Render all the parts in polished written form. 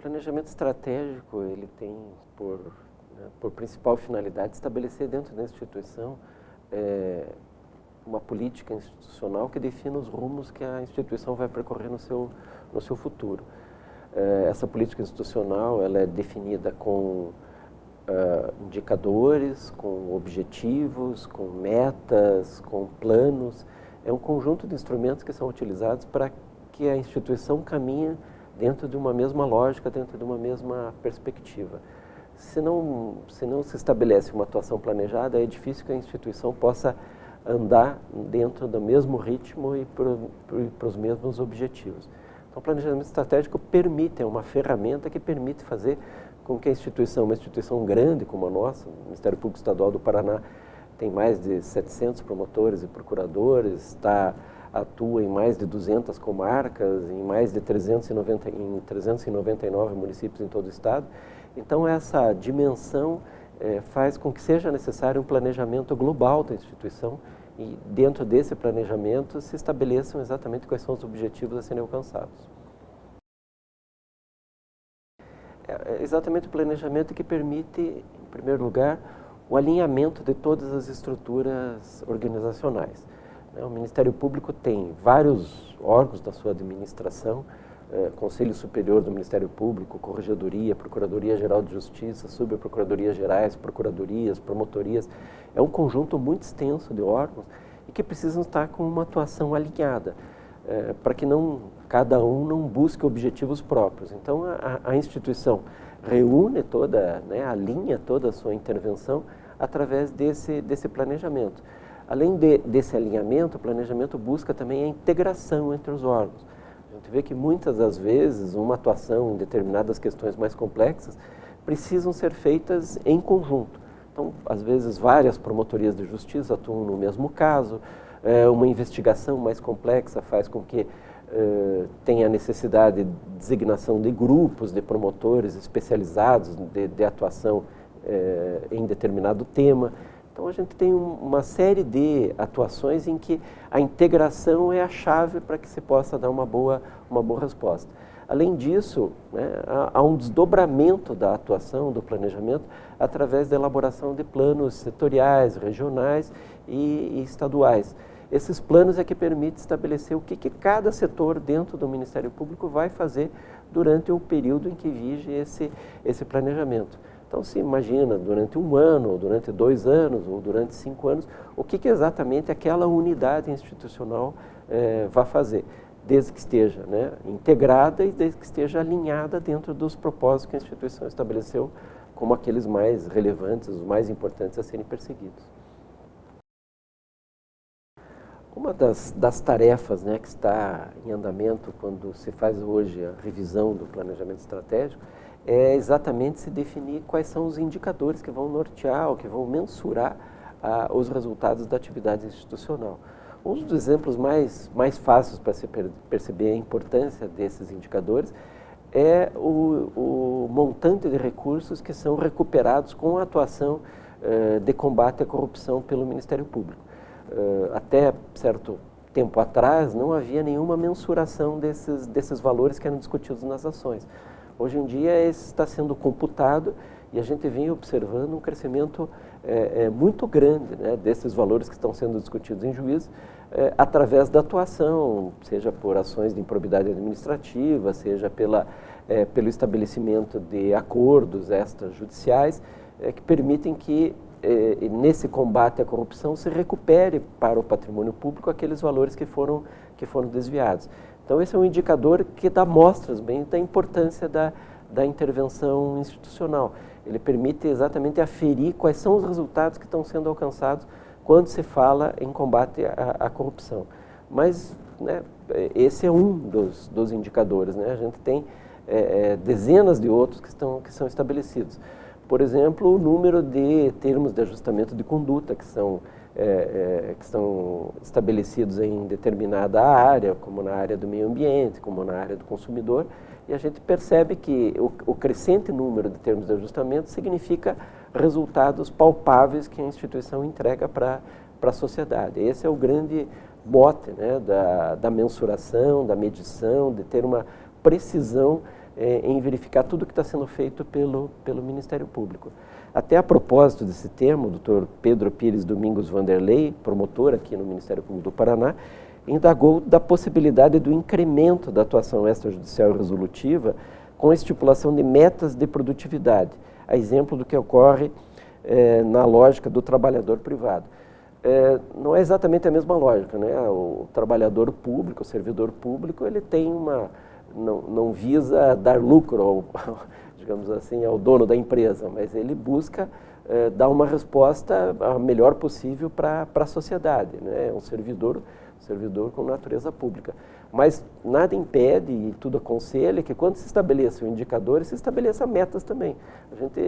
planejamento estratégico, ele tem por principal finalidade estabelecer dentro da instituição uma política institucional que defina os rumos que a instituição vai percorrer no seu futuro. Essa política institucional ela é definida com indicadores, com objetivos, com metas, com planos. É um conjunto de instrumentos que são utilizados para que a instituição caminhe dentro de uma mesma lógica, dentro de uma mesma perspectiva. Se não se estabelece uma atuação planejada, é difícil que a instituição possa andar dentro do mesmo ritmo e para os mesmos objetivos. Então, o planejamento estratégico é uma ferramenta que permite fazer com que a instituição, uma instituição grande como a nossa, o Ministério Público Estadual do Paraná, tem mais de 700 promotores e procuradores, atua em mais de 200 comarcas, em mais de 399 municípios em todo o estado. Então, essa dimensão faz com que seja necessário um planejamento global da instituição e, dentro desse planejamento, se estabeleçam exatamente quais são os objetivos a serem alcançados. É exatamente o planejamento que permite, em primeiro lugar, o alinhamento de todas as estruturas organizacionais. O Ministério Público tem vários órgãos da sua administração, Conselho Superior do Ministério Público, Corregedoria, Procuradoria-Geral de Justiça, Subprocuradoria-Gerais, Procuradorias, Promotorias. É um conjunto muito extenso de órgãos e que precisam estar com uma atuação alinhada, para que cada um não busque objetivos próprios. Então, a instituição reúne alinha toda a sua intervenção através desse planejamento. Além desse alinhamento, o planejamento busca também a integração entre os órgãos. A gente vê que muitas das vezes uma atuação em determinadas questões mais complexas precisam ser feitas em conjunto. Então, às vezes, várias promotorias de justiça atuam no mesmo caso, uma investigação mais complexa faz com que tenha a necessidade de designação de grupos de promotores especializados de atuação em determinado tema. Então, a gente tem uma série de atuações em que a integração é a chave para que se possa dar uma boa resposta. Além disso, há um desdobramento da atuação, do planejamento, através da elaboração de planos setoriais, regionais e estaduais. Esses planos é que permitem estabelecer o que cada setor dentro do Ministério Público vai fazer durante o período em que vige esse planejamento. Então, se imagina durante 1 ano, ou durante 2 anos, ou durante 5 anos, o que exatamente aquela unidade institucional vai fazer, desde que esteja integrada e desde que esteja alinhada dentro dos propósitos que a instituição estabeleceu como aqueles mais relevantes, os mais importantes a serem perseguidos. Uma das tarefas que está em andamento quando se faz hoje a revisão do planejamento estratégico é exatamente se definir quais são os indicadores que vão nortear ou que vão mensurar os resultados da atividade institucional. Um dos exemplos mais fáceis para se perceber a importância desses indicadores é o montante de recursos que são recuperados com a atuação de combate à corrupção pelo Ministério Público. Até certo tempo atrás não havia nenhuma mensuração desses valores que eram discutidos nas ações. Hoje em dia, esse está sendo computado e a gente vem observando um crescimento muito grande desses valores que estão sendo discutidos em juízo através da atuação, seja por ações de improbidade administrativa, seja pelo estabelecimento de acordos extrajudiciais que permitem que, nesse combate à corrupção, se recupere para o patrimônio público aqueles valores que foram desviados. Então, esse é um indicador que dá mostras bem da importância da intervenção institucional. Ele permite exatamente aferir quais são os resultados que estão sendo alcançados quando se fala em combate à corrupção. Mas esse é um dos indicadores. A gente tem dezenas de outros que são estabelecidos. Por exemplo, o número de termos de ajustamento de conduta que são estabelecidos em determinada área, como na área do meio ambiente, como na área do consumidor, e a gente percebe que o crescente número de termos de ajustamento significa resultados palpáveis que a instituição entrega para a sociedade. Esse é o grande mote da mensuração, da medição, de ter uma precisão em verificar tudo que está sendo feito pelo Ministério Público. Até a propósito desse tema, o doutor Pedro Pires Domingos Vanderlei, promotor aqui no Ministério Público do Paraná, indagou da possibilidade do incremento da atuação extrajudicial e resolutiva com a estipulação de metas de produtividade, a exemplo do que ocorre na lógica do trabalhador privado. Não é exatamente a mesma lógica, né? O trabalhador público, o servidor público, ele tem não visa dar lucro digamos assim, ao dono da empresa, mas ele busca dar uma resposta a melhor possível para a sociedade, né? É um servidor com natureza pública. Mas nada impede, e tudo aconselha, que quando se estabeleçam indicadores, se estabeleça metas também. A gente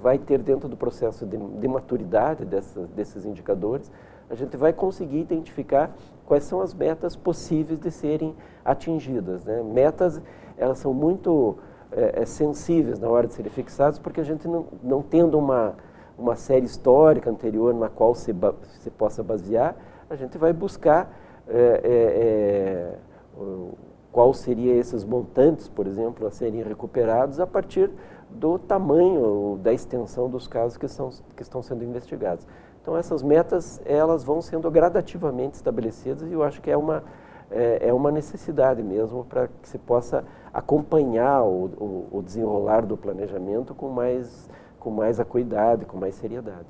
vai ter dentro do processo de maturidade desses indicadores, a gente vai conseguir identificar quais são as metas possíveis de serem atingidas, né? Metas, elas são muito sensíveis na hora de serem fixadas, porque a gente não tendo uma série histórica anterior na qual se possa basear, a gente vai buscar qual seria esses montantes, por exemplo, a serem recuperados a partir do tamanho ou da extensão dos casos que estão sendo investigados. Então, essas metas, elas vão sendo gradativamente estabelecidas e eu acho que é uma necessidade mesmo para que se possa acompanhar o desenrolar do planejamento com mais acuidade, com mais seriedade.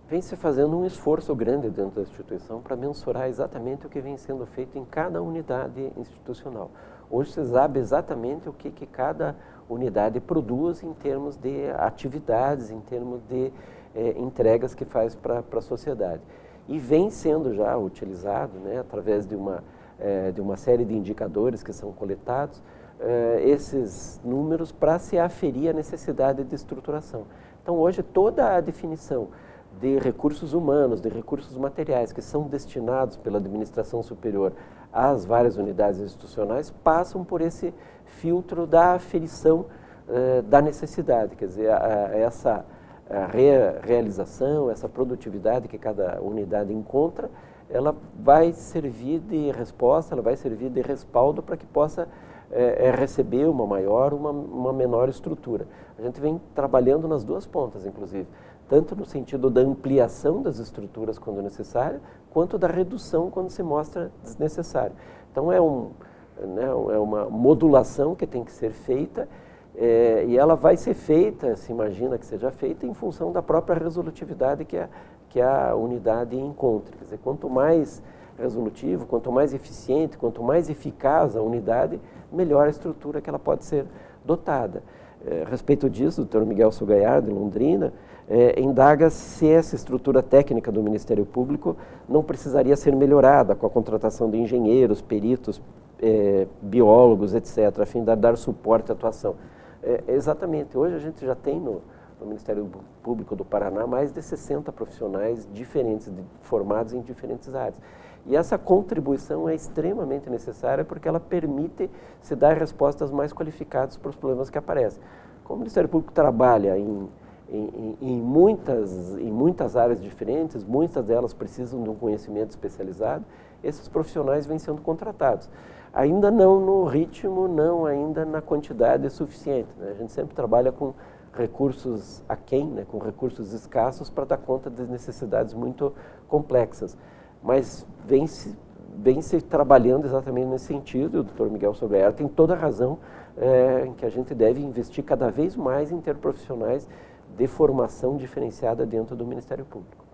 Vem se fazendo um esforço grande dentro da instituição para mensurar exatamente o que vem sendo feito em cada unidade institucional. Hoje se sabe exatamente o que cada unidade produz em termos de atividades, em termos de entregas que faz para a sociedade. E vem sendo já utilizado, né, através de uma série de indicadores que são coletados, esses números para se aferir a necessidade de estruturação. Então, hoje, toda a definição de recursos humanos, de recursos materiais que são destinados pela administração superior às várias unidades institucionais passam por esse filtro da aferição da necessidade, quer dizer, essa realização, essa produtividade que cada unidade encontra, ela vai servir de resposta, ela vai servir de respaldo para que possa receber uma maior, uma menor estrutura. A gente vem trabalhando nas duas pontas, inclusive, tanto no sentido da ampliação das estruturas quando necessário, quanto da redução quando se mostra desnecessário. Então, é uma modulação que tem que ser feita e ela vai ser feita, se imagina que seja feita, em função da própria resolutividade que a unidade encontre. Quer dizer, quanto mais resolutivo, quanto mais eficiente, quanto mais eficaz a unidade, melhor a estrutura que ela pode ser dotada. A respeito disso, o Dr. Miguel Sugaiar, de Londrina, indaga se essa estrutura técnica do Ministério Público não precisaria ser melhorada com a contratação de engenheiros, peritos, biólogos, etc., a fim de dar suporte à atuação. Exatamente. Hoje a gente já tem no Ministério Público do Paraná mais de 60 profissionais diferentes, formados em diferentes áreas. E essa contribuição é extremamente necessária porque ela permite se dar respostas mais qualificadas para os problemas que aparecem. Como o Ministério Público trabalha em muitas áreas diferentes, muitas delas precisam de um conhecimento especializado, esses profissionais vêm sendo contratados. Ainda não no ritmo, não ainda na quantidade suficiente, né? A gente sempre trabalha com recursos aquém, né? Com recursos escassos para dar conta das necessidades muito complexas. Mas vem se trabalhando exatamente nesse sentido. O Dr. Miguel Sugaiar tem toda a razão em que a gente deve investir cada vez mais em ter profissionais de formação diferenciada dentro do Ministério Público.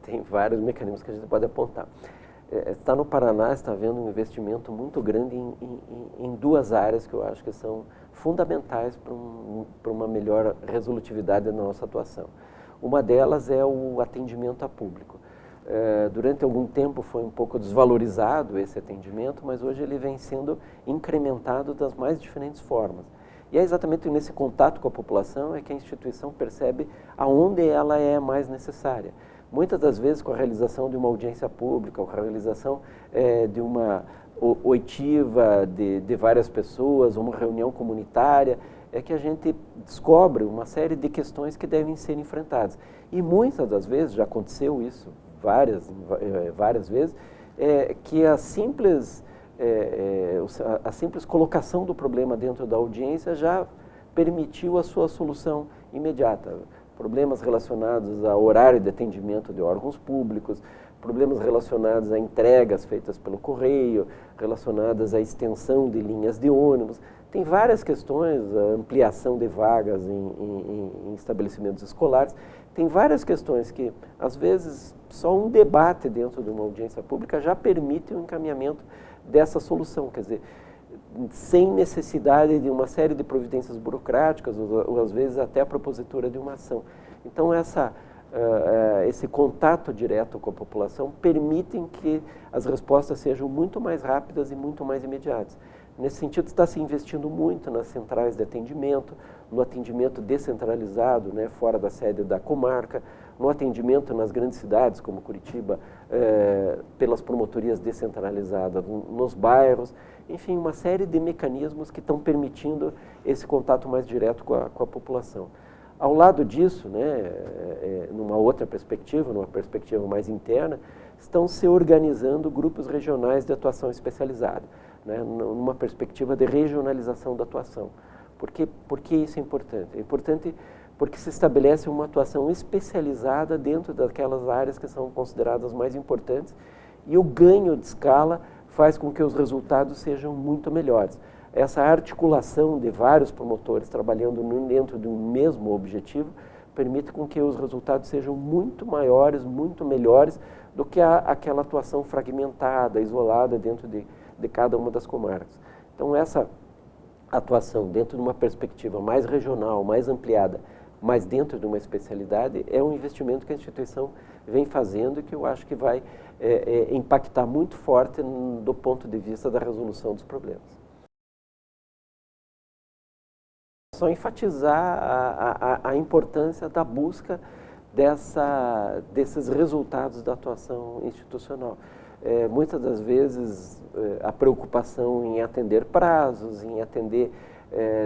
Tem vários mecanismos que a gente pode apontar. Está no Paraná, está havendo um investimento muito grande em duas áreas que eu acho que são fundamentais para uma melhor resolutividade da nossa atuação. Uma delas é o atendimento a público. Durante algum tempo foi um pouco desvalorizado esse atendimento, mas hoje ele vem sendo incrementado das mais diferentes formas. E é exatamente nesse contato com a população é que a instituição percebe aonde ela é mais necessária. Muitas das vezes com a realização de uma audiência pública, com a realização de uma oitiva de várias pessoas, uma reunião comunitária, é que a gente descobre uma série de questões que devem ser enfrentadas. E muitas das vezes, já aconteceu isso várias vezes, que a simples colocação do problema dentro da audiência já permitiu a sua solução imediata. Problemas relacionados ao horário de atendimento de órgãos públicos, problemas relacionados a entregas feitas pelo correio, relacionadas à extensão de linhas de ônibus. Tem várias questões, a ampliação de vagas em estabelecimentos escolares. Tem várias questões que, às vezes, só um debate dentro de uma audiência pública já permite o encaminhamento dessa solução. Quer dizer, sem necessidade de uma série de providências burocráticas, ou às vezes até a propositura de uma ação. Então, esse contato direto com a população permitem que as respostas sejam muito mais rápidas e muito mais imediatas. Nesse sentido, está se investindo muito nas centrais de atendimento, no atendimento descentralizado, né, fora da sede da comarca, no atendimento nas grandes cidades, como Curitiba, pelas promotorias descentralizadas nos bairros. Enfim, uma série de mecanismos que estão permitindo esse contato mais direto com a população. Ao lado disso, né, numa outra perspectiva, numa perspectiva mais interna, estão se organizando grupos regionais de atuação especializada, né, numa perspectiva de regionalização da atuação. Por que isso é importante? É importante porque se estabelece uma atuação especializada dentro daquelas áreas que são consideradas mais importantes e o ganho de escala faz com que os resultados sejam muito melhores. Essa articulação de vários promotores trabalhando dentro de um mesmo objetivo permite com que os resultados sejam muito maiores, muito melhores do que aquela atuação fragmentada, isolada dentro de cada uma das comarcas. Então, essa atuação dentro de uma perspectiva mais regional, mais ampliada, mas dentro de uma especialidade, é um investimento que a instituição vem fazendo e que eu acho que vai impactar muito forte do ponto de vista da resolução dos problemas. Só enfatizar a importância da busca desses resultados da atuação institucional. Muitas das vezes, a preocupação em atender prazos, em atender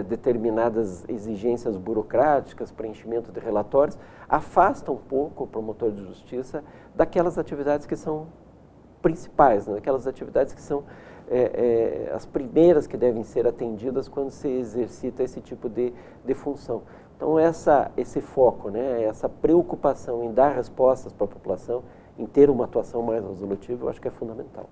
determinadas exigências burocráticas, preenchimento de relatórios, afasta um pouco o promotor de justiça daquelas atividades que são principais, né? Aquelas atividades que são as primeiras que devem ser atendidas quando se exercita esse tipo de função. Então, esse foco, né? Essa preocupação em dar respostas para a população, em ter uma atuação mais resolutiva, eu acho que é fundamental.